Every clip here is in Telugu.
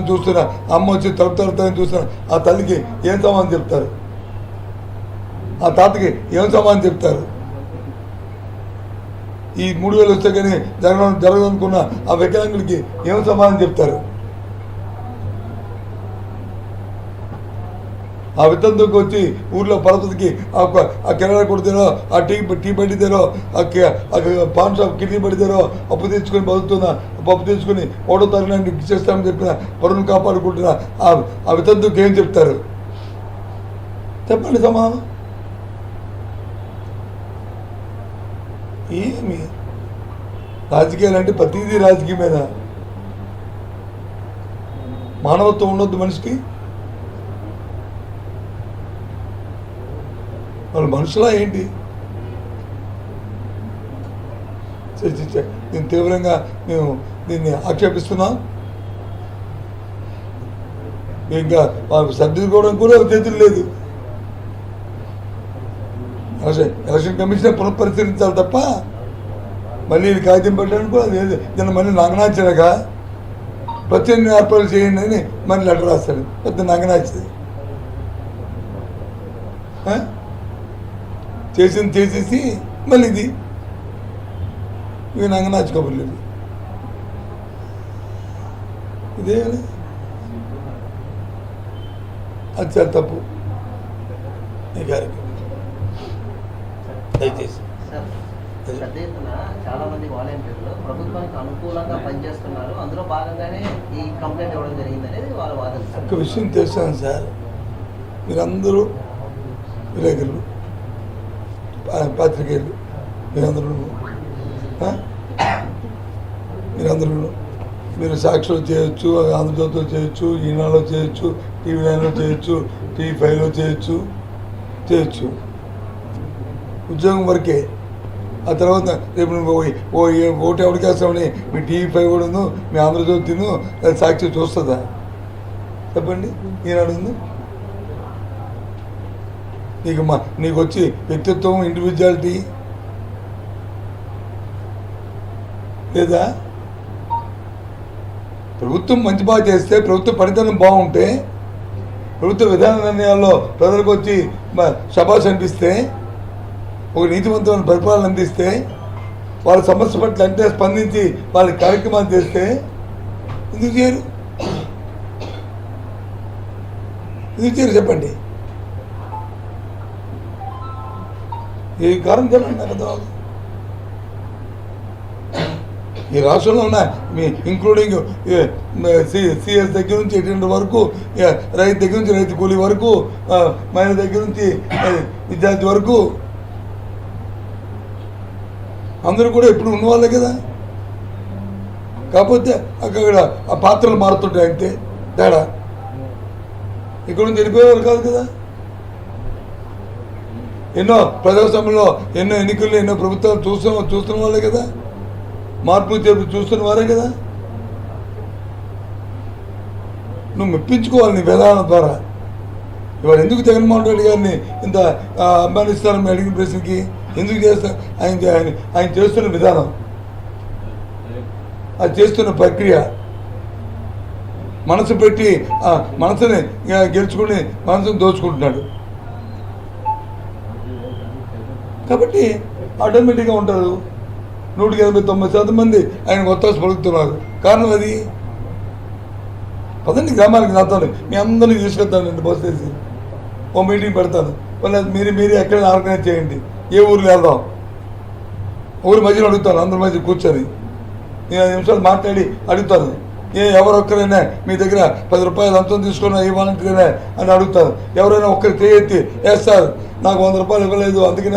చూస్తున్నా అమ్మ వచ్చి తడుతారని చూస్తున్నా ఆ తల్లికి ఏం సమాధానం చెప్తారు? ఆ తాతకి ఏం సమాధానం చెప్తారు? ఈ 3,000 వస్తే కానీ జరగదనుకున్న ఆ వికలాంగులకి ఏం సమాధానం చెప్తారు? ఆ వితంతుకి వచ్చి ఊర్లో పరపతికి ఆ కిరాణా కొడితేనో ఆ టీ పడితేనో ఆ పాన్ షాప్ కిడ్నీ పడితేనో అప్పు తెచ్చుకొని బతుకుతున్నా పప్పు తెచ్చుకొని 1వ తారీఖు ఇచ్చేస్తామని చెప్పిన పరువును కాపాడుకుంటున్నా ఆ వితంతుకి ఏం చెప్తారు? చెప్పండి సమాధానం. ఏమి రాజకీయాలు అంటే ప్రతిదీ రాజకీయమేనా? మానవత్వం ఉండొద్దు మనిషికి? వాళ్ళు మనుషులా ఏంటి? దీన్ని తీవ్రంగా మేము దీన్ని ఆక్షేపిస్తున్నాం. ఇంకా వాళ్ళు సర్దిద్దుకోవడం కూడా చేతులు లేదు. ఎలక్షన్ కమిషన్ పునఃపరిశీలించాలి తప్ప మళ్ళీ కాగితం పెట్టడానికి కూడా లేదు. దీన్ని మళ్ళీ నంగనాచనగా ప్రత్యేక ఏర్పాటు చేయండి అని మళ్ళీ లెటర్ రాస్తాడు. పెద్ద నంగనాచింది చేసేసి మళ్ళీ ఇవి నంగనాచి కబుర్లు. ఇదే అది చాలా తప్పు. ఈ కార్యక్రమం దయచేసి చాలా మంది వాలంటీర్లు ప్రభుత్వానికి అనుకూలంగా పనిచేస్తున్నారు, అందులో భాగంగానే ఈ కంప్లైంట్ ఇవ్వడం జరిగింది అనేది వాళ్ళ వాదన. ఒక విషయం తెలుసాను సార్, మీరందరూ విలేకరులు, పాత్రికేయులు, మీరందరూ మీరు సాక్షిలో చేయొచ్చు, ఆంధ్రజ్యోతిలో చేయొచ్చు, ఈనాడులో చేయొచ్చు, టీవీ 9లో చేయొచ్చు, టీవీ 5లో చేయొచ్చు. ఉద్యోగం వరకే. ఆ తర్వాత రేపు నువ్వు ఓటు ఎవరికి వేస్తామని మీ టీవీ 5 కూడా ఉందో, మీ ఆంధ్రజ్యోతిను సాక్షి చూస్తుందా? చెప్పండి. ఈనాడు ఉంది. నీకు వచ్చి వ్యక్తిత్వం, ఇండివిజువాలిటీ లేదా? ప్రభుత్వం మంచి బాగా చేస్తే, ప్రభుత్వ పనితనం బాగుంటే, ప్రభుత్వ విధాన నిర్ణయాల్లో ప్రజలకు వచ్చి శభాష్ అనిపిస్తే, ఒక నీతివంతమైన పరిపాలన అందిస్తే, వాళ్ళ సమస్య పట్ల అంటే స్పందించి వాళ్ళ కార్యక్రమాలు చేస్తే ఎందుకు చేయరు? చెప్పండి. ఏ కారణం చెప్పండి నాకు అర్థం. ఈ రాష్ట్రంలో ఉన్న మీ ఇంక్లూడింగ్ సిఎస్ దగ్గర నుంచి ఎటువంటి వరకు, రైతు దగ్గర నుంచి రైతు కూలీ వరకు, మహిళ దగ్గర నుంచి విద్యార్థి వరకు అందరూ కూడా ఇప్పుడు ఉన్నవాళ్ళే కదా. కాకపోతే అక్కడ ఆ పాత్రలు మారుతుంటాయి అంతే తేడా. ఇక్కడ నుంచి వెళ్ళిపోయేవాళ్ళు కాదు కదా. ఎన్నో ప్రజాస్వామ్యంలో ఎన్నో ఎన్నికల్లో ఎన్నో ప్రభుత్వాలు చూస్తున్న వాళ్ళే కదా. మార్పులు చేర్పు చూస్తున్న వారే కదా. నువ్వు మెప్పించుకోవాలి నీ విధానం ద్వారా. ఇవాళ ఎందుకు జగన్మోహన్ రెడ్డి గారిని ఇంత అభిమానిస్తారని అడిగిన ప్రశ్నకి ఎందుకు చేస్తారు? ఆయన చేస్తున్న విధానం, అది చేస్తున్న ప్రక్రియ, మనసు పెట్టి మనసుని గెలుచుకుని మనసుని దోచుకుంటున్నాడు. కాబట్టి ఆటోమేటిక్గా ఉంటారు. 189% మంది ఆయన ఒత్తాసు పలుకుతున్నారు. కారణం అది. పదండి గ్రామానికి నాతో మీ అందరినీ తీసుకెళ్తానండి బస్ చేసి ఓ మీటింగ్ పెడతాను. మీరు ఎక్కడైనా ఆర్గనైజ్ చేయండి. ఏ ఊర్లో వెళ్దాం, ఊరి మధ్యలో అడుగుతాను. అందరి మధ్య కూర్చొని నేను 5 నిమిషాలు మాట్లాడి అడుగుతాను. ఎవరొక్కరైనా మీ దగ్గర 10 రూపాయలు అంతం తీసుకున్నా ఏ వాలంటీర్నే అని అడుగుతాను. ఎవరైనా ఒక్కరు చేయెత్తి సార్ నాకు 100 రూపాయలు ఇవ్వలేదు అందుకే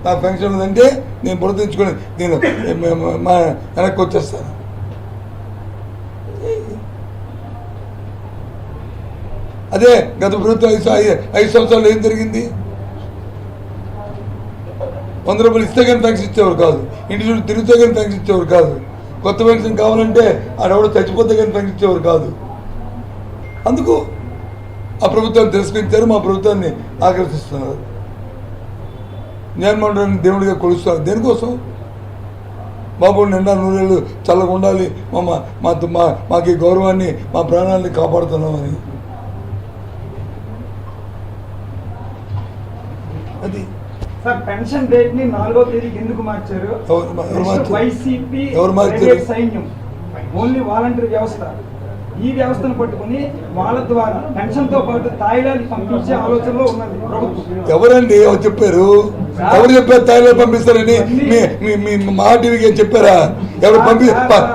నాకు పెన్షన్ ఉందంటే నేను బురదించుకొని నేను వెనక్కి వచ్చేస్తాను. అదే గత ప్రభుత్వం 5 సంవత్సరాలు ఏం జరిగింది? 100 రూపాయలు ఇస్తే కానీ పెన్షన్ ఇచ్చేవారు కాదు. ఇంటి చుట్టూ తిరిగితే కానీ పెన్షన్ ఇచ్చేవారు కాదు. కొత్త పెన్షన్ కావాలంటే ఆడెవడో చచ్చిపోతే కానీ పెన్షన్ ఇచ్చేవారు కాదు. అందుకు ఆ ప్రభుత్వాన్ని తిరస్కరించారు, మా ప్రభుత్వాన్ని ఆకర్షిస్తున్నారు. జగన్మోహన్ రెడ్డిని దేవుడిగా కొలుస్తారు. దేనికోసం? బాబు నిండా నూరేళ్ళు చల్లగా ఉండాలి, మాకు ఈ గౌరవాన్ని మా ప్రాణాన్ని కాపాడుతున్నామని. అది సార్ పెన్షన్ డేట్ ని 4వ తేదీకి ఎందుకు మార్చారు? వైసీపీ సైన్యం ఓన్లీ వాలంటీర్ వ్యవస్థ, ఈ వ్యవస్థను పట్టుకుని వాళ్ళ ద్వారా పెన్షన్ తో పాటు తాయిలాలు పంపించే ఆలోచనలో ఉన్నది ప్రభుత్వం. ఎవరండి చెప్పారు? ఎవరు చెప్పారు తాయిలాలు పంపిస్తారని? మీ మా టీవీకి చెప్పారా? ఎవరు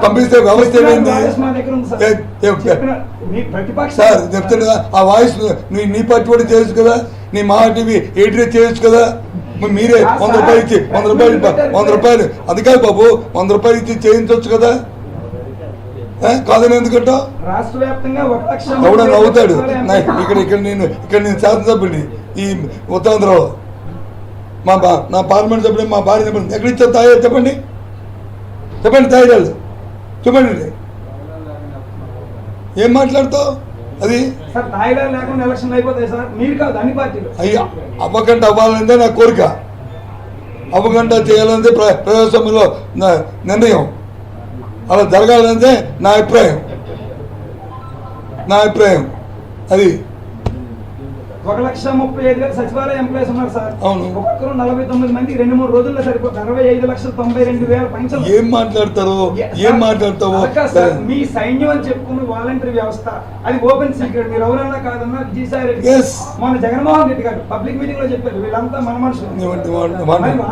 పంపిస్తే వ్యవస్థ ఏమైంది సార్? చెప్తున్నా ఆ వాయిస్ నీ పార్టీ కూడా చేయొచ్చు కదా, నీ మా టీవీ ఎయిటీ చేయొచ్చు కదా. మీరే 100 రూపాయలు ఇచ్చి 100 రూపాయలు అది కాదు బాబు, 100 రూపాయలు ఇచ్చి చేయించవచ్చు కదా. కాదని ఎందుకంట? రాష్ట్ర వ్యాప్తంగా ఎవడన్నా అవుతాడు. ఇక్కడ నేను శాసనసభ్యుడిని ఈ ఉత్తరాంధ్రలో, నా పార్లమెంట్ సభ్యుడు మా భార్య చెప్పండి, ఎక్కడ ఇచ్చారు తాయి చెప్పండి, తాయిరాలు చెప్పండి. ఏం మాట్లాడతావు? అది అయ్యా అవ్వకంట అవ్వాలనేదే నా కోరిక, అవ్వకంట చేయాలనేదే ప్రజాస్వామ్యంలో నిర్ణయం, అలా జరగాలనేదే నా అభిప్రాయం. అది 1,35,000 సచివాలయ ఎంప్లాయీస్ ఉన్నారు సార్. అవును. ఒక్కొక్కరు 49 మంది 2-3 రోజుల్లో సరిపోతుంది. 65,92,000 పెన్షన్. ఏం మాట్లాడతావు? మీ సైన్యం అని చెప్పుకున్న వాలంటరీ వ్యవస్థ అది ఓపెన్ సీక్రెట్. మీరు ఎవరన్నా కాదన్నా విజయసాయి రెడ్డి మన జగన్మోహన్ రెడ్డి గారు పబ్లిక్ మీటింగ్ లో చెప్పారు, వీళ్ళంతా మన మనుషులు.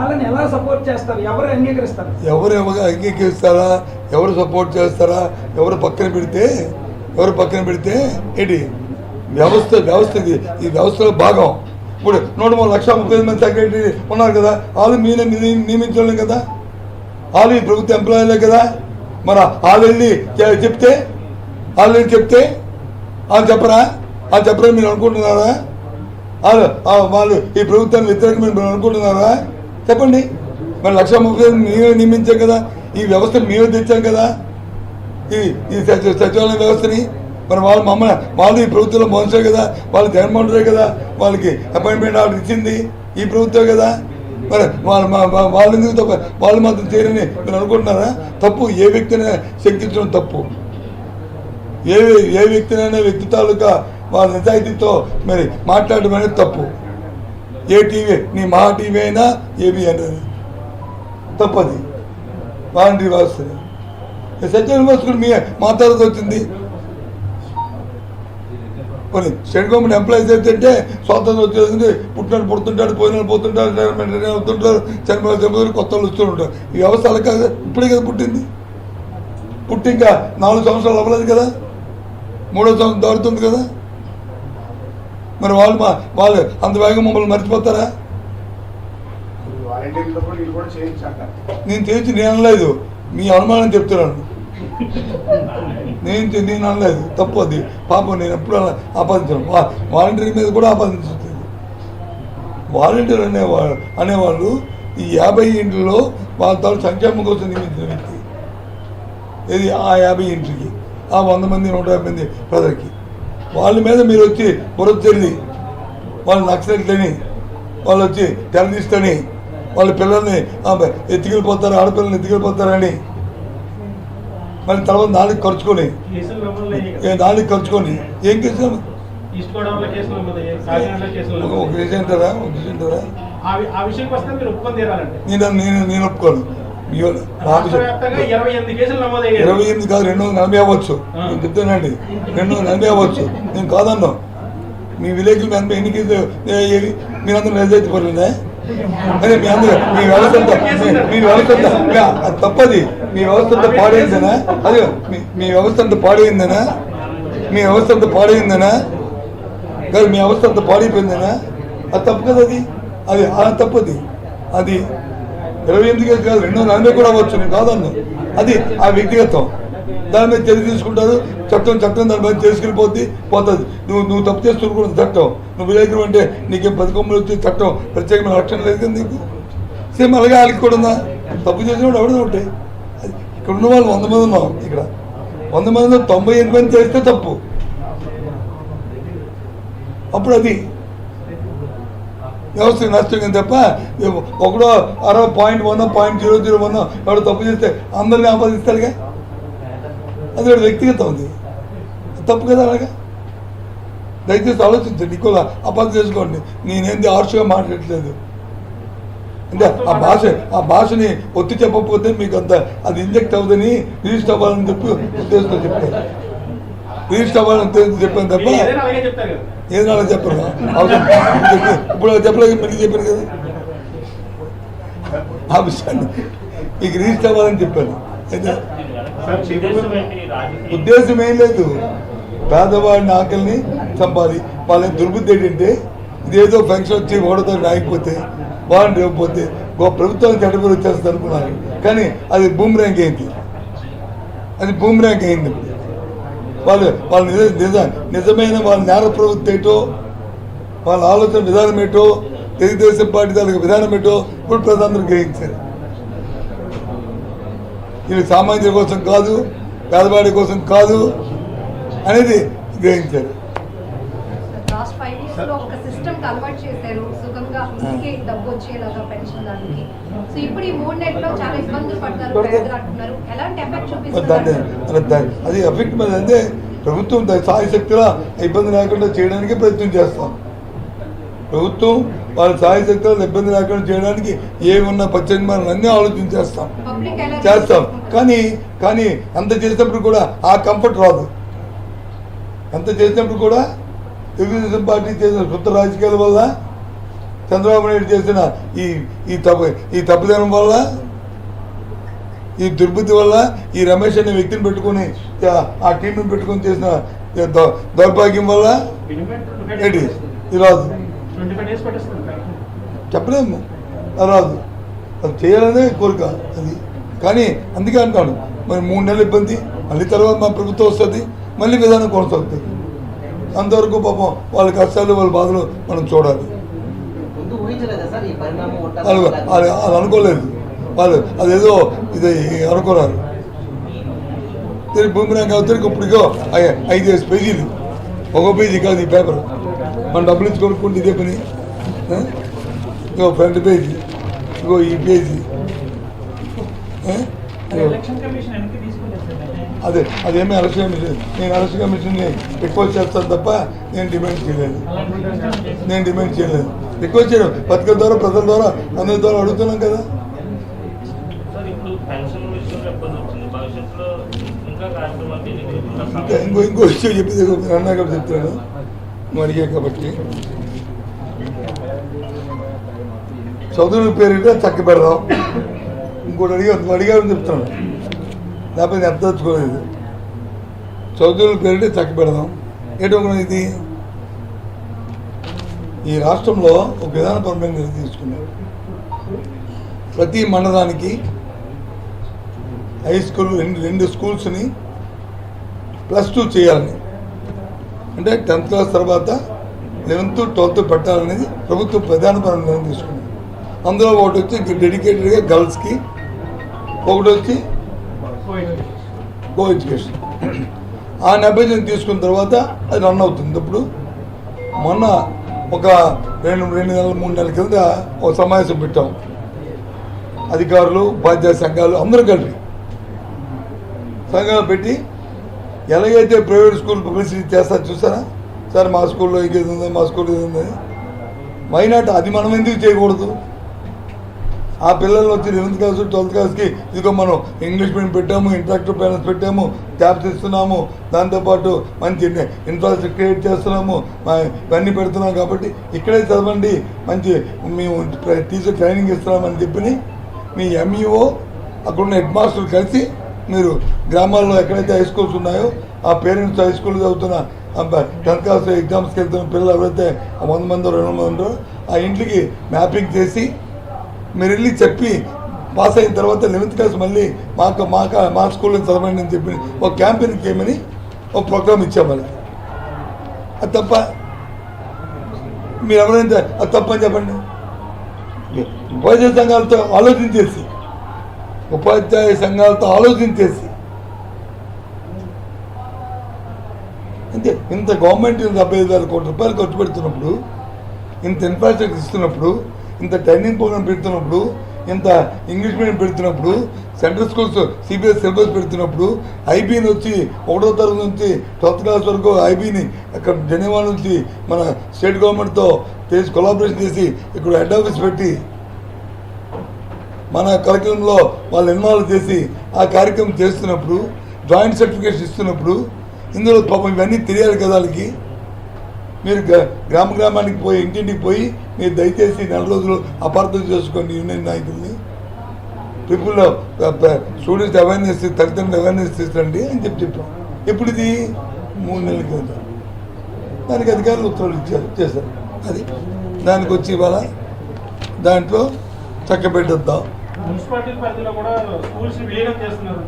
వాళ్ళని ఎలా సపోర్ట్ చేస్తారు? ఎవరు అంగీకరిస్తారు? ఎవరు అంగీకరిస్తారా? ఎవరు సపోర్ట్ చేస్తారా? ఎవరు పక్కన పెడితే ఏంటి వ్యవస్థకి ఈ వ్యవస్థలో భాగం. ఇప్పుడు 1,35,000 మంది సెక్రటరీ ఉన్నారు కదా, వాళ్ళు మీరే నియమించలేం కదా, వాళ్ళు ఈ ప్రభుత్వ ఎంప్లాయీలే కదా. మరి వాళ్ళు వెళ్ళి చెప్తే వాళ్ళు చెప్పరా మీరు అనుకుంటున్నారా? వాళ్ళు ఈ ప్రభుత్వాన్ని వ్యతిరేకమైన మీరు అనుకుంటున్నారా? చెప్పండి. మరి 1,35,000 మేమే నియమించాం కదా, ఈ వ్యవస్థను మేమే తెచ్చాం కదా, ఈ సచివాలయ వ్యవస్థని. మరి వాళ్ళు ఈ ప్రభుత్వంలో మోసారు కదా, వాళ్ళు జగన్మోహన్ రెడ్డి కదా వాళ్ళకి అపాయింట్మెంట్ ఆర్డర్ ఇచ్చింది ఈ ప్రభుత్వం కదా. మరి వాళ్ళు ఎందుకు తప్ప వాళ్ళు మాత్రం చేయరని మీరు అనుకుంటున్నారా? తప్పు. ఏ వ్యక్తినైనా శంకించడం తప్పు. ఏ వ్యక్తినైనా వ్యక్తి తాలూకా వాళ్ళ నిజాయితీతో మరి మాట్లాడడం అనేది తప్పు. ఏ టీవీ, నీ మా టీవీ అయినా ఏబీ అనేది తప్పది. వాలంటరీ వ్యవస్థని సచివాలయ వ్యవస్థ కూడా మా తర్వాత వచ్చింది. కొన్ని స్టేట్ గవర్నమెంట్ ఎంప్లాయీస్ అయితే స్వాతంత్రం వచ్చేది పుడుతుంటాడు, పోతుంటాడు, రిటైర్మెంట్ అవుతుంటారు, చనిపోయి కొత్త వాళ్ళు వస్తూ ఉంటారు. ఈ వ్యవస్థ అలా కాదు, ఇప్పుడే కదా పుట్టి ఇంకా 4 సంవత్సరాలు అవ్వలేదు కదా, 3వ సంవత్సరం దాడుతుంది కదా. మరి వాళ్ళు అంత వేగం మమ్మల్ని మర్చిపోతారా? నేను అనలేదు, మీ అనుమానం చెప్తున్నాను. నేను అనలేదు, తప్పు అది. పాపం నేను ఎప్పుడు ఆపాదించాను. వాలంటీర్ మీద కూడా ఆపాదించలేదు. వాలంటీర్ అనేవాళ్ళు ఈ 50 ఇంట్లో వాళ్ళ తాను సంక్షేమం కోసం నియమించిన వ్యక్తి. ఇది ఆ 50 ఇంటికి, ఆ 100 మంది 150 మంది ప్రజలకి. వాళ్ళ మీద మీరు వచ్చి బురద చెల్లి వాళ్ళు నక్సలైట్లని వాళ్ళు వచ్చి టెర్రరిస్ట్లని వాళ్ళ పిల్లల్ని ఎత్తుకెళ్ళిపోతారు, ఆడపిల్లల్ని ఎత్తుకెళ్ళిపోతారని మళ్ళీ తర్వాత నాలుగు ఖర్చుకొని ఏం కేసు? ఒక కేసు అంటారా? నేను ఒప్పుకోను. 28 కాదు, 240 అవ్వచ్చు. నేను చెప్తానండి, 240 అవ్వచ్చు. నేను కాదన్నా. మీ విలేకరులు ఎన్ని కేసులు మీరందరూ నిజాయితీ పడలేదా? అదే మీ వ్యవస్థ అది తప్పది. మీ వ్యవస్థ అంతా పాడైందనా? అదే మీ వ్యవస్థ అంతా పాడైందనా? కాదు, మీ వ్యవస్థ అంతా పాడైపోయిందనా? అది తప్పు కదా. అది తప్పది. అది 28 కేసు కాదు, 240 కూడా అవ్వచ్చు. నేను కాదన్నా. అది ఆ వ్యక్తిగతం. దాని మీద చర్య తీసుకుంటారు. చట్టం దాని మీద చేసుకెళ్ళిపోద్ది, పోతుంది. నువ్వు తప్పు చేస్తున్నప్పుడు చట్టం. నువ్వు విలేకరు అంటే నీకేం 10 కొమ్మలు వచ్చి చట్టం ప్రత్యేకమైన రక్షణ లేదు కదా నీకు. సేమ్ అలాగే వాళ్ళకి కూడా ఉందా? తప్పు చేసినప్పుడు ఎవడో ఉంటాయి. ఇక్కడ ఉన్న వాళ్ళు 100 మంది ఉన్నాం. ఇక్కడ 100 మందిలో 98 మంది చేస్తే తప్పు. అప్పుడు అది వ్యవస్థకి నష్టం తప్ప ఒకడో 0.1 0.001 ఎవడో తప్పు చేస్తే అందరినీ ఆపాదిస్తాడుగా, అది వాడు వ్యక్తిగతం ఉంది, తప్పు కదా. అలాగా దయచేసి ఆలోచించండి, ఇంకో అపార్థం చేసుకోండి. నేనేంది ఆర్షగా మాట్లాడట్లేదు అంటే ఆ భాషని ఒత్తి చెప్పకపోతే మీకు అంత అది ఇంజెక్ట్ అవుదని రిజిస్టర్ అవ్వాలని చెప్పి ఉద్దేశంతో చెప్పాను, రిజిస్టర్ అవ్వాలని ఉద్దేశంతో చెప్పాను తప్ప ఏదైనా చెప్పను. అవసరం ఇప్పుడు చెప్పలేదు, మళ్ళీ చెప్పాను కదా ఆ విషయాన్ని, మీకు రిజిస్టర్ అవ్వాలని చెప్పాను. అయితే ఉద్దేశం ఏం లేదు, పేదవాడిని ఆకలిని చంపాలి. వాళ్ళని దుర్బుద్ధి ఏంటంటే ఇదేదో ఫంక్షన్ వచ్చి ఓడతో రాయకపోతే వాళ్ళని రేకపోతే ప్రభుత్వానికి చెడ్డపేరు వచ్చేస్తుంది అనుకున్నారు, కానీ అది బూమ్రాంక్ అయింది, అది బూమ్రాంక్ అయింది. వాళ్ళు నిజమైన వాళ్ళ నేర ప్రవృత్తి ఏంటో, వాళ్ళ ఆలోచన విధానం ఏంటో, తెలుగుదేశం పార్టీ దానికి విధానం ఏంటో ఇప్పుడు ప్రజలందరూ గ్రహించారు. ఇది సామాన్యుల కోసం కాదు, పేదవాడి కోసం కాదు అనేది గ్రహించారు. లాస్ట్ 5 years లో ఒక సిస్టమ్ అలవాటు చేశారు, సుఖంగా ఇంటికి డబ్బు వచ్చేలాగా పెన్షన్ దానికి. సో ఇప్పుడు ఈ 3 నెలల్లో చాలా ఇబ్బందులు పడతారు పేదలు అంటున్నారు, ఎలాంటి ఎఫెక్ట్ చూపిస్తారు? అది ఎఫెక్ట్ మీద అంటే ప్రభుత్వం సాయశక్తిలో ఇబ్బంది లేకుండా చేయడానికి ప్రయత్నం చేస్తాం. ప్రభుత్వం వాళ్ళ సాయశక్తిలో ఇబ్బంది లేకుండా చేయడానికి ఏమున్న పచ్చని అన్నీ ఆలోచన చేస్తాం. కానీ అంత చేసినప్పుడు కూడా ఆ కంఫర్ట్ రాదు. అంత చేసినప్పుడు కూడా తెలుగుదేశం పార్టీ చేసిన సొంత రాజకీయాల వల్ల, చంద్రబాబు నాయుడు చేసిన ఈ తప్పుదనం వల్ల, ఈ దుర్బుద్ధి వల్ల, ఈ రమేష్ అనే వ్యక్తిని పెట్టుకుని ఆ టీంని పెట్టుకుని చేసిన దౌర్భాగ్యం వల్ల ఏంటి ఇది రాదు, చెప్పలేము, రాదు. అది చేయాలనే కోరిక అది. కానీ అందుకే అంటాను, మరి 3 నెలలు ఇబ్బంది, మళ్ళీ తర్వాత మా ప్రభుత్వం వస్తుంది, మళ్ళీ విధానం కొనసాగుతుంది. అంతవరకు పాపం వాళ్ళ కష్టాలు వాళ్ళ బాధలు మనం చూడాలి. వాళ్ళు అనుకోలేదు, వాళ్ళు అదేదో ఇది అనుకున్నారు. బూమిరాంగ్ అవుతారు ఇప్పుడుగో 5 పేజీలు, ఒక పేజీ కాదు ఈ పేపర్, మనం డబ్బులు ఇచ్చి కొనుక్కుంటే ఇదే పని. ఇంకో ఫ్రంట్ పేజీ, ఇంకో ఈ పేజీ, అదేమీ ఎలక్షన్ కమిషన్, నేను ఎలక్షన్ కమిషన్ని రిక్వెస్ట్ చేస్తాను తప్ప నేను డిమాండ్ చేయలేదు. రిక్వెస్ట్ చేయడం పత్రికల ద్వారా, ప్రజల ద్వారా, అందరి ద్వారా అడుగుతున్నాం కదా. ఇంకో విషయం చెప్పింది అన్నా కాబట్టి చెప్తున్నాను, నువ్వు అడిగా కాబట్టి. చదువుల పేరిట చక్క పెడదాం. ఇంకోటి అడిగారని చెప్తున్నాను, లేకపోతే అర్థించుకోలేదు. చదువుల పేరిట చక్క పెడదాం. ఏంటో ఇది ఈ రాష్ట్రంలో ఒక విధానపరమైన నిర్ణయం తీసుకున్నారు. ప్రతి మండలానికి హై స్కూల్ రెండు స్కూల్స్ని +2 చేయాలని, అంటే 10th క్లాస్ తర్వాత 11th 12th పెట్టాలనేది ప్రభుత్వం ప్రధానపరమైన నిర్ణయం తీసుకున్నారు. అందులో ఒకటి వచ్చి డెడికేటెడ్గా గర్ల్స్కి, ఒకటి వచ్చి కో ఎడ్యుకేషన్. ఆ నేపథ్యం తీసుకున్న తర్వాత అది రన్ అవుతుంది. ఇప్పుడు మొన్న ఒక 2 నెలలు 3 నెలల కింద ఒక సమావేశం పెట్టాం. అధికారులు, ఉపాధ్యాయ సంఘాలు అందరూ కలిపి సంఘాలు పెట్టి, ఎలాగైతే ప్రైవేట్ స్కూల్ పబ్లిసిటీ చేస్తారు చూసారా సార్, మా స్కూల్లో ఇంకేది ఉందో, మా స్కూల్లో ఇది ఉందని, మైనాట్ అది మనం ఎందుకు చేయకూడదు? ఆ పిల్లలు వచ్చి 11th క్లాస్ 12th క్లాస్కి ఇదిగో మనం ఇంగ్లీష్ మీడియం పెట్టాము, ఇంటరాక్టివ్ ప్యానల్స్ పెట్టాము, ట్యాబ్స్ ఇస్తున్నాము, దాంతోపాటు మంచి ఇన్ఫ్రాస్ట్రక్చర్ క్రియేట్ చేస్తున్నాము, ఇవన్నీ పెడుతున్నాం కాబట్టి ఇక్కడే చదవండి, మంచి మేము టీచర్ ట్రైనింగ్ ఇస్తున్నామని చెప్పి మీ ఎంఈఓ అక్కడున్న హెడ్ మాస్టర్లు కలిసి మీరు గ్రామాల్లో ఎక్కడైతే హై స్కూల్స్ ఉన్నాయో ఆ పేరెంట్స్ హై స్కూల్ చదువుతున్న 10th క్లాస్ ఎగ్జామ్స్కి వెళ్తున్న పిల్లలు ఎవరైతే 100 మందో 200 మందో ఆ ఇంటికి మ్యాపింగ్ చేసి మీరు వెళ్ళి చెప్పి పాస్ అయిన తర్వాత 11th క్లాస్ మళ్ళీ మా స్కూల్లో చదవండి అని చెప్పి ఒక క్యాంపెయిన్ చేయమని ఒక ప్రోగ్రామ్ ఇచ్చామని. అది తప్ప? మీరు ఎవరైతే అది తప్పని చెప్పండి. ఉపాధ్యాయ సంఘాలతో ఆలోచించేసి అంటే ఇంత గవర్నమెంట్ 75,000 కోట్ల రూపాయలు ఖర్చు పెడుతున్నప్పుడు ఇంత ఇన్ఫ్రాస్ట్రక్చర్ ఇస్తున్నప్పుడు, ఇంత ట్రైనింగ్ ప్రోగ్రామ్ పెడుతున్నప్పుడు, ఇంత ఇంగ్లీష్ మీడియం పెడుతున్నప్పుడు, సెంట్రల్ స్కూల్స్ సిబిఎస్ సిలబస్ పెడుతున్నప్పుడు, ఐబీని వచ్చి 1వ తరగతి నుంచి 12th క్లాస్ వరకు ఐబీని అక్కడ జెనీవా నుంచి మన స్టేట్ గవర్నమెంట్తో కొలాబరేషన్ చేసి ఇక్కడ హెడ్ ఆఫీస్ పెట్టి మన కరికులంలో వాళ్ళు ఇన్వాల్వ్ చేసి ఆ కార్యక్రమం చేస్తున్నప్పుడు, జాయింట్ సర్టిఫికేట్స్ ఇస్తున్నప్పుడు, ఇందులో పాపం ఇవన్నీ తెలియాలి కదా వాళ్ళకి. మీరు గ్రామానికి పోయి ఇంటింటికి పోయి మీరు దయచేసి 4 రోజులు అపార్థం చేసుకోండి యూనియన్ నాయకుల్ని, పీపుల్లో స్టూడెంట్స్ అవేర్నెస్, తల్లిదండ్రులు అవేర్నెస్ తీసుకురండి అని చెప్పాం. ఎప్పుడు ఇది 3 నెలల కింద. దానికి అధికారులు ఉత్తర్వులు చేశారు. అది దానికి వచ్చి ఇవాళ దాంట్లో చక్కబెట్టేద్దాం. మున్సిపాలిటీ పరిధిలో కూడా స్కూల్స్ విలీనం చేస్తున్నారు.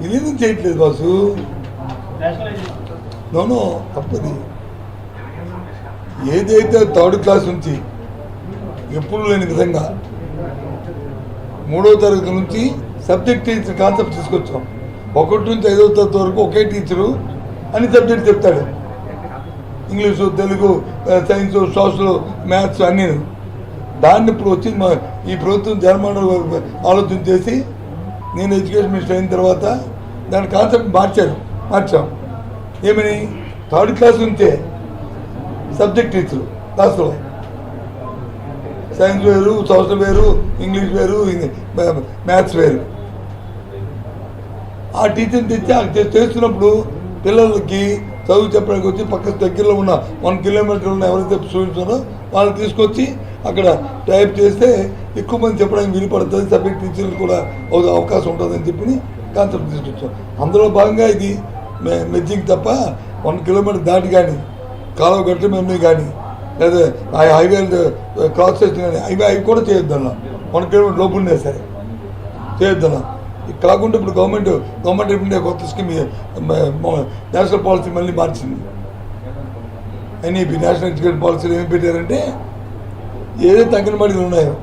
విలీనం చేయట్లేదు బాసు, నోనో తప్పది. ఏదైతే 3rd క్లాస్ నుంచి ఎప్పుడు లేని విధంగా 3వ తరగతి నుంచి సబ్జెక్ట్ టీచర్ కాన్సెప్ట్ తీసుకొచ్చాం. 1 నుంచి 5వ తరగతి వరకు ఒకే టీచరు అన్ని సబ్జెక్ట్ చెప్తాడు. English, Telugu, science, social, maths అన్నీ. దాన్ని ఇప్పుడు వచ్చి ఈ ప్రభుత్వం జగన్మోహన్ ఆలోచన చేసి నేను ఎడ్యుకేషన్ మినిస్టర్ అయిన తర్వాత దాని కాన్సెప్ట్ మార్చాం. ఏమని 3rd క్లాస్ నుంచే సబ్జెక్ట్ టీచరు క్లాసులో సైన్స్ వేరు, సోషల్ వేరు, ఇంగ్లీష్ వేరు, మ్యాథ్స్ వేరు. ఆ టీచర్ని తెచ్చి చేస్తున్నప్పుడు పిల్లలకి చదువు చెప్పడానికి వచ్చి పక్క దగ్గరలో ఉన్న 1 కిలోమీటర్ ఉన్న ఎవరైతే స్టూడెంట్స్ ఉన్నారో వాళ్ళు తీసుకొచ్చి అక్కడ టైప్ చేస్తే ఎక్కువ మంది చెప్పడానికి వీలు పడుతుంది, సబ్జెక్ట్ టీచర్లు కూడా ఒక అవకాశం ఉంటుందని చెప్పి కాన్సెప్ట్ తీసుకొచ్చాం. అందులో భాగంగా ఇది మెజ్జింగ్ తప్ప 1 కిలోమీటర్ దాటి కానీ కాలువ గట్ల మెమరీ కానీ లేదా హైవే క్రాస్ చేసిన కానీ అవి కూడా చేయొద్దన్నా. 1 కిలోమీటర్ లోపలనే సరే చేయొద్దన్నా. కాకుండా ఇప్పుడు గవర్నమెంట్ ఆఫ్ ఇండియా కొత్త స్కీమ్ నేషనల్ పాలసీ మళ్ళీ మార్చింది. ఎన్ఈపీ నేషనల్ ఎడ్యుకేషన్ పాలసీలో ఏం పెట్టారంటే ఏదైతే అంగన్వాడీలు ఉన్నాయో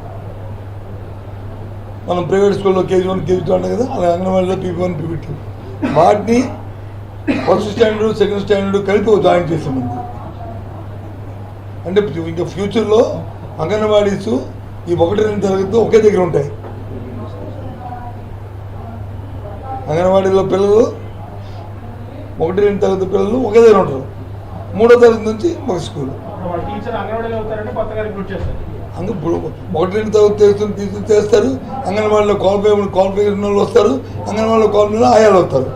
మనం ప్రైవేట్ స్కూల్లో KG1, KG2 అన్నాం కదా, అలా అంగన్వాడీలో PP1, PP2 వాటిని 1st స్టాండర్డ్, 2nd స్టాండర్డ్ కలిపి జాయిన్ చేసాము. అంటే ఇంకా ఫ్యూచర్లో అంగన్వాడీస్ ఈ 1, 2 తరగతి ఒకే దగ్గర ఉంటాయి. అంగన్వాడీలో పిల్లలు 1, 2 తరగతి పిల్లలు ఒకే దగ్గర ఉంటారు. 3వ తరగతి నుంచి ఒక స్కూల్. ఇప్పుడు 1, 2 తరగతి చేస్తారు. అంగన్వాడీలో క్వాలిఫికేషన్ వాళ్ళు వస్తారు. అంగన్వాడీలో క్వాలిఫికేషన్ ఆయాలు వస్తారు.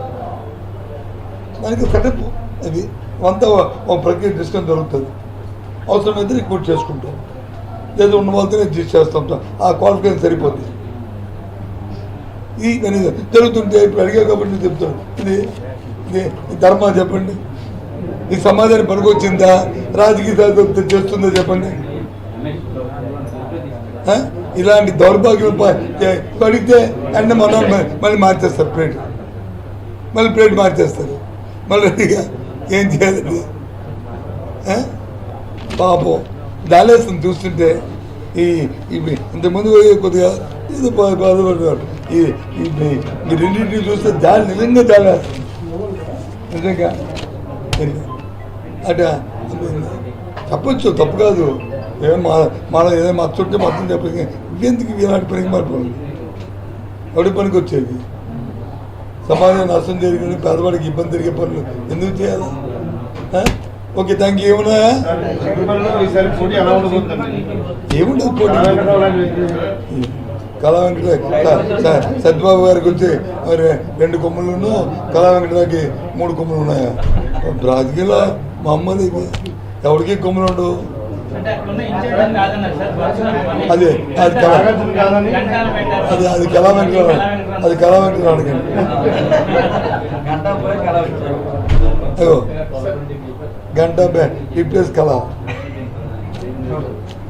దానికి సెటప్ అది అంతా ఒక ప్రక్రియ డిస్కస్ జరుగుతుంది. అవసరమైతే రిక్రూట్ చేసుకుంటాం, లేదా ఉన్న వాళ్ళతో అడ్జస్ట్ చేస్తుంటాం. ఆ క్వాలిఫికేషన్ సరిపోతుంది. ఇది జరుగుతుంటే ఇప్పుడు అడిగా కాబట్టి నేను చెప్తాను. ఇది ధర్మా చెప్పండి. ఈ సమాజానికి పనికొచ్చిందా? రాజకీయ సాధన చేస్తుందా చెప్పండి. ఇలాంటి దౌర్భాగ్యం పడితే అంటే మనం మళ్ళీ మార్చేస్తారు ప్లేట్, మళ్ళీ ప్లేట్ మార్చేస్తారు. మళ్ళీ ఏం చేయాలి? పాపం జాలేస్తుంది చూస్తుంటే. ఇంతకుముందు కొద్దిగా ఏదో బాధపడేవాడు. ఈ రెండింటిని చూస్తే నిజంగా జాలేస్తుంది. నిజంగా అట చెప్పచ్చు, తప్పు కాదు. మన ఏదైనా మచ్చుంటే మొత్తం చెప్పదు. ఇంకెందుకు ఇలాంటి పనికి మారిపోయింది? ఎవడి పనికి వచ్చేది? సమాజం నష్టం జరిగిన పేదవాడికి ఇబ్బంది జరిగే పనులు ఎందుకు చేయాలి? Okay, thank you. ఏమన్నా ఏముండదు పోటీ. కళా వెంకట సత్యబాబు గారికి వచ్చి మరి 2 కొమ్ములను, కళా వెంకటరావుకి 3 కొమ్ములు ఉన్నాయా? రాజకీయాల్లో మా అమ్మది ఎవరికి కొమ్ములు ఉండవు. అది కళా వెంకటరావు, అది కళా వెంకటరావు అడగండి. అయ్యో గంట రిప్లేస్ కళ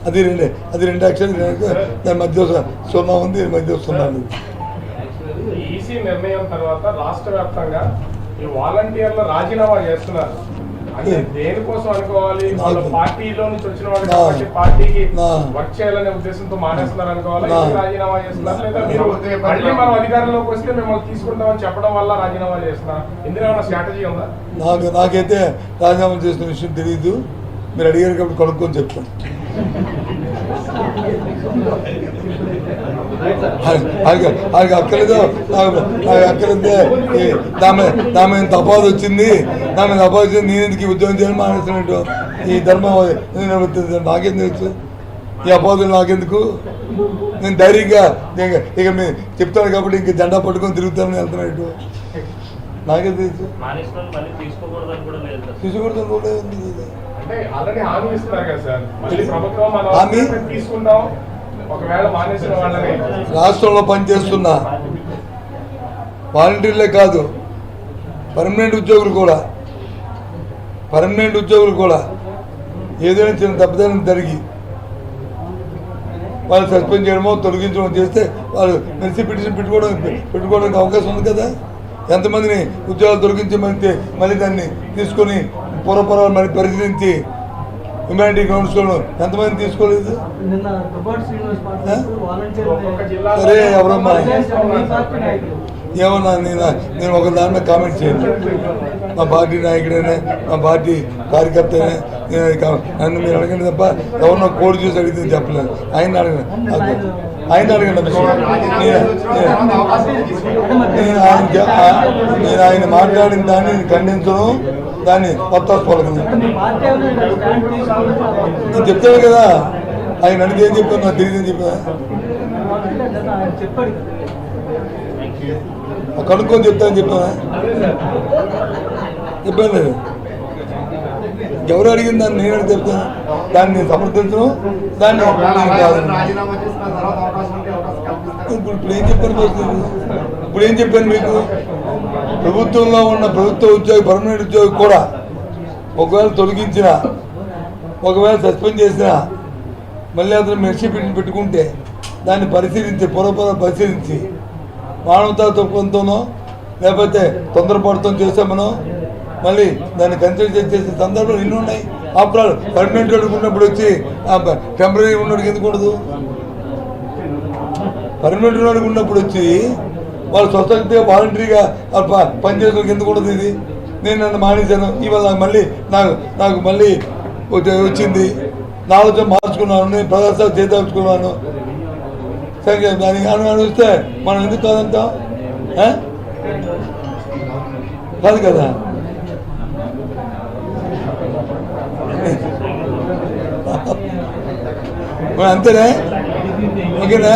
అది 2 అక్షరాలు. దాని మధ్య 0 ఉంది, దాని మధ్య 0 ఉంది. ఈసీ నిర్ణయం తర్వాత రాష్ట్ర వ్యాప్తంగా ఈ వాలంటీర్ల రాజీనామా చేస్తున్నారు. అంటే దేనికోసం అనుకోవాలి? వాళ్ళ పార్టీలో నుంచి వచ్చిన వాళ్ళు కాబట్టి పార్టీకి వర్క్ చేయాలనే ఉద్దేశంతో మానేస్తున్నారు అనుకోవాలి. రాజీనామా చేస్తున్నారు, లేదా మీరు మళ్ళీ మనం అధికారంలోకి వస్తే మిమ్మల్ని తీసుకుంటామని చెప్పడం వల్ల రాజీనామా చేస్తున్నారు? ఇందులో ఏమైనా స్ట్రాటజీ ఉందా? నాకైతే రాజీనామా చేసిన విషయం తెలియదు. మీరు అడిగారు కాబట్టి కనుక్కొని చెప్తాను. అది అక్కర్లేదు, నాకు అక్కర్లేదే నా మీద తపాదు వచ్చింది, నేను ఎందుకు ఉద్యోగం చేయాలని మానేస్తున్నట్టు ఈ ధర్మం నాకేం తెలుసు, ఈ అపాదులు నాకెందుకు, నేను ధైర్యంగా ఇక మీరు చెప్తాను కాబట్టి ఇంక జెండా పట్టుకొని తిరుగుతానని వెళ్తున్నట్టు నాకేం తెలుసు. తీసుకోకూడదని కూడా ఉంది. అంటే ఆల్రెడీ హామీ ఇస్తున్నారు కదా సార్, మళ్ళీ ప్రభుత్వం మనం తీసుకుంటాం ఒకవేళ మానేసిన వాళ్ళని. రాష్ట్రంలో పనిచేస్తున్న వాలంటీర్లే కాదు, పర్మనెంట్ ఉద్యోగులు కూడా ఏదైనా చిన్న తప్పుదనం జరిగి వాళ్ళు సస్పెండ్ చేయడమో తొలగించడమో చేస్తే వాళ్ళు మెరిసి పిటిషన్ పెట్టుకోవడానికి అవకాశం ఉంది కదా. ఎంతమందిని ఉద్యోగాలు తొలగించమంటే మళ్ళీ దాన్ని తీసుకొని పూర్వపరాలు మరి పరిశీలించి హ్యుమానిటీ గ్రౌండ్స్లో ఎంతమంది తీసుకోలేదు. సరే ఎవరమ్మా ఏమన్నా నేను ఒక దాని మీద కామెంట్ చేయను. మా పార్టీ నాయకుడైనా మా పార్టీ కార్యకర్త అయినా నన్ను మీరు అడగండి తప్ప ఎవరినో కోడి చూసి అడిగితే చెప్పలేదు. ఆయన అడగండి నేను ఆయన మాట్లాడిన దాన్ని ఖండించను, దాన్ని కొత్త పలకను. నేను చెప్తాను కదా, ఆయన అడిగితే ఏం చెప్పాను, నాకు తెలియదు చెప్పా, కనుక్కొని చెప్తాను చెప్పాను లేదు. ఎవరు అడిగిన దాన్ని నేను అడిగి చెప్తాను, దాన్ని నేను సమర్థించను, దాన్ని కాదు. ఇప్పుడు ఏం చెప్పాను మీకు, ప్రభుత్వంలో ఉన్న ప్రభుత్వ ఉద్యోగి పర్మనెంట్ ఉద్యోగి కూడా ఒకవేళ తొలగించిన, ఒకవేళ సస్పెండ్ చేసిన, మళ్ళీ అతను మెర్సీ పెట్టుకుంటే దాన్ని పరిశీలించి పరిశీలించి మానవతా తత్వంతోనో లేకపోతే తొందరపాటుతో చేసామనో మళ్ళీ దాన్ని కన్సిడర్ చేసే సందర్భాలు ఎన్ని ఉన్నాయి. ఆఫ్టర్ పర్మనెంట్ ఉన్నప్పుడు వచ్చి టెంపరీ ఉన్నోడికి ఎందుకు ఉండదు, పర్మనెంట్ ఉన్నోడికి ఉన్నప్పుడు వచ్చి వాళ్ళు స్వచ్ఛతగా వాలంటరీగా పనిచేసేందుకు ఎందుకు ఉండదు. ఇది నేను నన్ను మానేశాను, ఇవాళ నాకు మళ్ళీ వచ్చింది, నా ఆలోచన మార్చుకున్నాను, నేను ప్రదర్శన చేదలుచుకున్నాను. సరే దానికి అనుస్తే మనం ఎందుకు కాదంటాం, కాదు కదా. అంతేనా, ఓకేనా.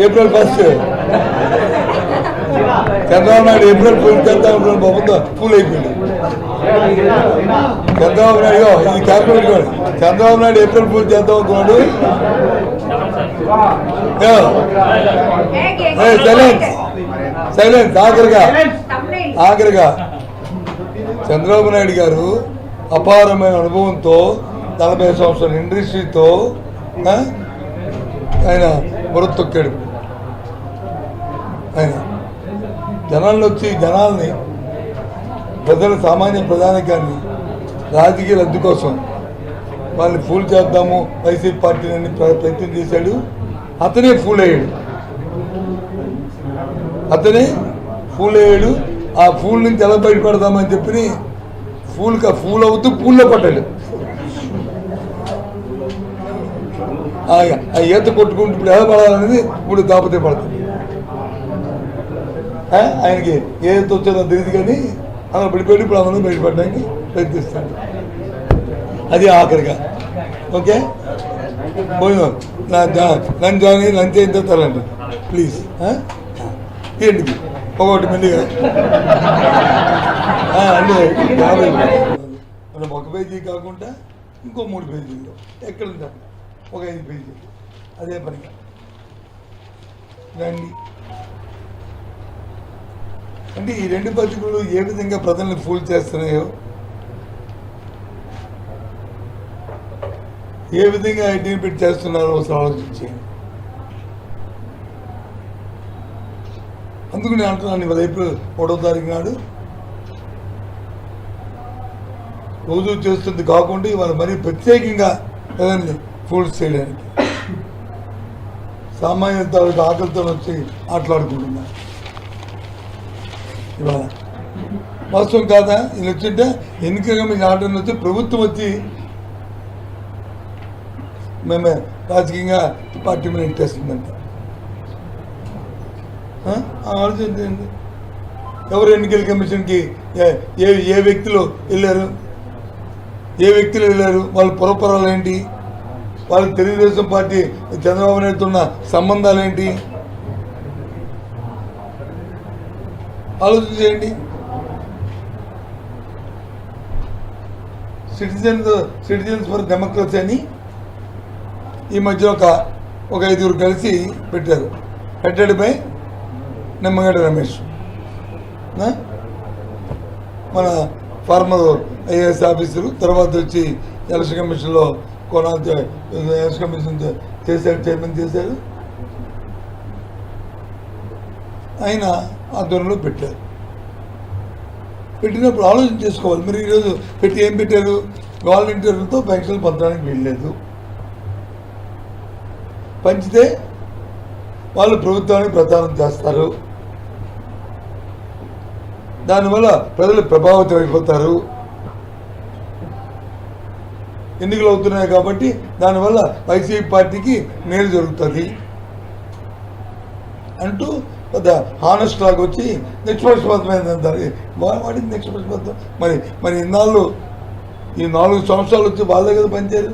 April 1 Chandrababu Naidu April full చేద్దాం బాబుతో ఫుల్ అయిపోయింది. చంద్రబాబు నాయుడు ఇది calculate, Chandrababu Naidu April full చేద్దాం అనుకున్నాడు. సైలెన్స్ ఆఖరిగా చంద్రబాబు నాయుడు గారు అపారమైన అనుభవంతో 40 సంవత్సరాల ఇండస్ట్రీతో ఆయన మొరతొక్కాడు. ఆయన జనాల్లో వచ్చి జనాల్ని సామాన్య ప్రధానికాన్ని రాజకీయ లబ్ధి కోసం వాళ్ళని ఫూల్ చేద్దాము వైసీపీ పార్టీని ప్రయత్నం చేశాడు. అతనే ఫూల్ అయ్యాడు. ఆ ఫూల్ నుంచి ఎలా బయటపడదామని చెప్పి ఫూల్ అవుతూ పూల్లో పడ్డాడు. ఆ ఈత కొట్టుకుంటూ ఇప్పుడు ఎలా పడాలనేది ఇప్పుడు దాపతే పడుతుంది. ఆయనకి ఏదైతే వచ్చేదో తెలియదు కానీ అలా పడిపోయి ఇప్పుడు అందరూ బయటపడడానికి ప్రయత్నిస్తాడు. అది ఆఖరిగా ఓకే. భోజనం లంచ్ లంచ్ అయిన తర్వాత ప్లీజ్ ఏంటిది ఒకటి మెల్లిగా అంటే 50 మనం 1 పేజీ కాకుండా ఇంకో 3 పేజీలు ఎక్కడ ఉంటాం, ఒక 5 పేజీలు అదే పనిగా రండి. అంటే ఈ 2 పత్రికలు ఏ విధంగా ప్రజల్ని ఫూల్ చేస్తున్నాయో, ఏ విధంగా ఐడెంటిఫై పెట్టి చేస్తున్నారో ఒకసారి ఆలోచించేయండి. అందుకు నేను అంటున్నాను, ఇవాళ ఏప్రిల్ 1వ తారీఖు నాడు రోజు చేస్తుంది కాకుండా ఇవాళ మరీ ప్రత్యేకంగా ప్రజల్ని ఫూల్ చేయడానికి సామాన్య తాలూకు ఆకలితో వచ్చి మాట్లాడుకుంటున్నారు. ఇవాళ వాస్తవం కాదా? ఇది వచ్చింటే ఎన్నికగా మీకు ఆర్డర్ వచ్చి ప్రభుత్వం వచ్చి మేమే రాజకీయంగా పార్టీ మీద ఇంటేస్తుందంట. ఆలోచించండి, ఎవరు ఎన్నికల కమిషన్కి ఏ వ్యక్తులు వెళ్ళారు, వాళ్ళ పురపరాలు ఏంటి, వాళ్ళకి తెలుగుదేశం పార్టీ చంద్రబాబు నాయుడుతో ఉన్న సంబంధాలు ఏంటి ఆలోచించేయండి. సిటిజన్స్ ఫర్ డెమోక్రసీ అని ఈ మధ్య ఒక 5 కలిసి పెట్టారు, హెడెడ్ బై నిమ్మగడ్డ రమేష్, మన ఫార్మర్ ఐఏఎస్ ఆఫీసరు, తర్వాత వచ్చి ఎలక్షన్ కమిషన్లో ఎలక్షన్ కమిషన్ చేశాడు, చైర్మన్ చేశాడు, ఆయన ఆధ్వర్యంలో పెట్టారు. పెట్టినప్పుడు ఆలోచన చేసుకోవాలి. మీరు ఈరోజు ఏం పెట్టారు, వాలంటీర్లతో పెన్షన్లు పంచడానికి వీల్లేదు, పంచితే వాళ్ళు ప్రభుత్వానికి ప్రచారం చేస్తారు, దానివల్ల ప్రజలు ప్రభావితం అయిపోతారు, ఎన్నికలు అవుతున్నాయి కాబట్టి దానివల్ల వైసీపీ పార్టీకి మేలు జరుగుతుంది అంటూ పెద్ద హానెస్ట్ లాగా వచ్చి నిష్పక్షపాతమైన వాడికి నిష్పక్షపాతం. మరి ఇన్నాళ్ళు ఈ 4 సంవత్సరాలు వచ్చి వాళ్ళే కదా పనిచేయరు.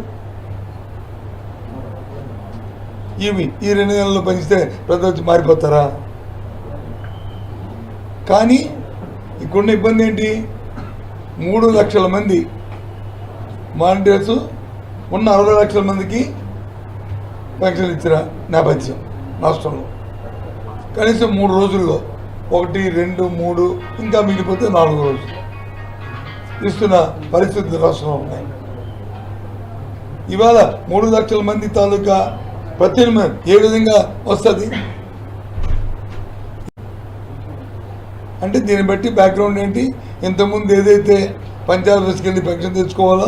ఈ 2 నెలల్లో పనిస్తే ప్రజలు వచ్చి మారిపోతారా? కానీ ఇక్కడున్న ఇబ్బంది ఏంటి, 3 లక్షల మంది వాలంటీర్స్ ఉన్న 60 లక్షల మందికి పెన్షన్ ఇచ్చిన నేపథ్యం రాష్ట్రంలో. కనీసం 3 రోజుల్లో 1, 2, 3 ఇంకా మిగిలిపోతే 4 రోజులు ఇస్తున్న పరిస్థితులు రాష్ట్రంలో ఉన్నాయి. ఇవాళ 3 లక్షల మంది తాలూకా ప్రత్యామ్నాయం ఏ విధంగా వస్తుంది అంటే దీన్ని బట్టి బ్యాక్గ్రౌండ్ ఏంటి, ఇంతకుముందు ఏదైతే పంచాయత్ ఆఫీస్కి వెళ్ళి పెన్షన్ తెచ్చుకోవాలో,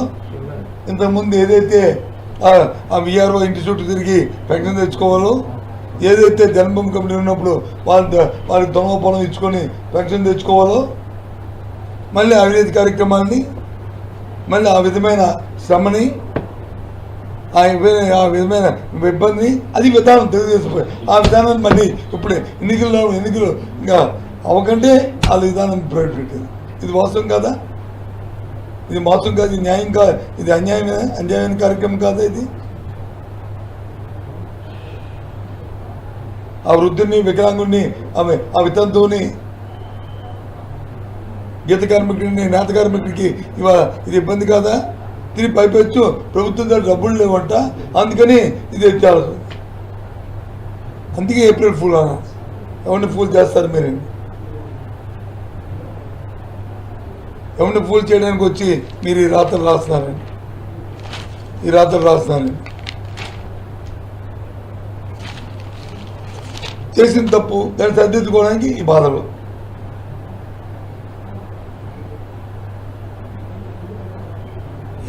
ఇంతకుముందు ఏదైతే ఆ విఆర్ఓ ఇంటి చుట్టూ తిరిగి పెన్షన్ తెచ్చుకోవాలో, ఏదైతే జన్మభూమి కమిటీ ఉన్నప్పుడు వాళ్ళకి దొంగ ఇచ్చుకొని పెన్షన్ తెచ్చుకోవాలో, మళ్ళీ అవినీతి కార్యక్రమాన్ని, మళ్ళీ ఆ విధమైన శ్రమని, ఆ విధమైన ఇబ్బందిని, అది విధానం తెలుగుదేశం ఆ విధానాన్ని మళ్ళీ ఇప్పుడు ఎన్నికలు ఇంకా అవకంటే వాళ్ళ విధానం ప్రవేశపెట్టింది. ఇది మోసం కాదా? ఇది మోసం కాదు, ఇది న్యాయం కాదు, ఇది అన్యాయమైన కార్యక్రమం కాదా? ఇది ఆ వృద్ధుని, వికలాంగుడిని, ఆ వితంతువుని, గీత కార్మికుడిని, నేత కార్మికుడికి ఇవాళ ఇది ఇబ్బంది కాదా? దీన్ని పైపెచ్చు ప్రభుత్వం దగ్గర డబ్బులు లేవంట, అందుకని ఇది చాలా. అందుకే ఏప్రిల్ ఫూల్ అన్నా. ఎవరిని ఫూల్ చేస్తారు మీరు? ఎవరిని ఫూల్ చేయడానికి వచ్చి మీరు ఈ రాత్రులు రాస్తున్నారండి, చేసిన తప్పు దాన్ని సరిదిద్దుకోవడానికి ఈ బాధలు.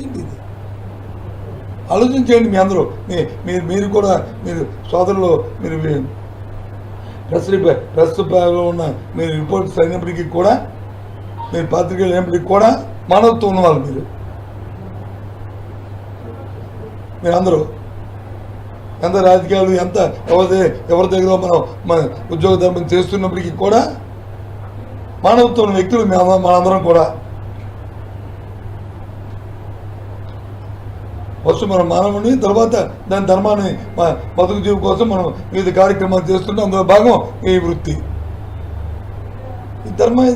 ఏంటిది ఆలోచించండి మీ అందరూ. మీరు కూడా, మీరు సోదరులు, మీరు ప్రెస్లో ఉన్న మీరు రిపోర్ట్స్ అయినప్పటికీ కూడా, మీరు పాత్రికేయులు అయినప్పటికీ కూడా మానవత్వం ఉన్నవాళ్ళు మీరందరూ. ఎంత రాజకీయాలు ఎంత ఎవరి దగ్గర మన ఉద్యోగ ధర్మం చేస్తున్నప్పటికీ కూడా మానవత్వం వ్యక్తులు మనందరం కూడా. ఫస్ట్ మనం మానవుని, తర్వాత దాని ధర్మాన్ని బతుకు జీవి కోసం మనం వివిధ కార్యక్రమాలు చేస్తుంటే అందులో భాగం ఈ వృత్తి, ఈ ధర్మ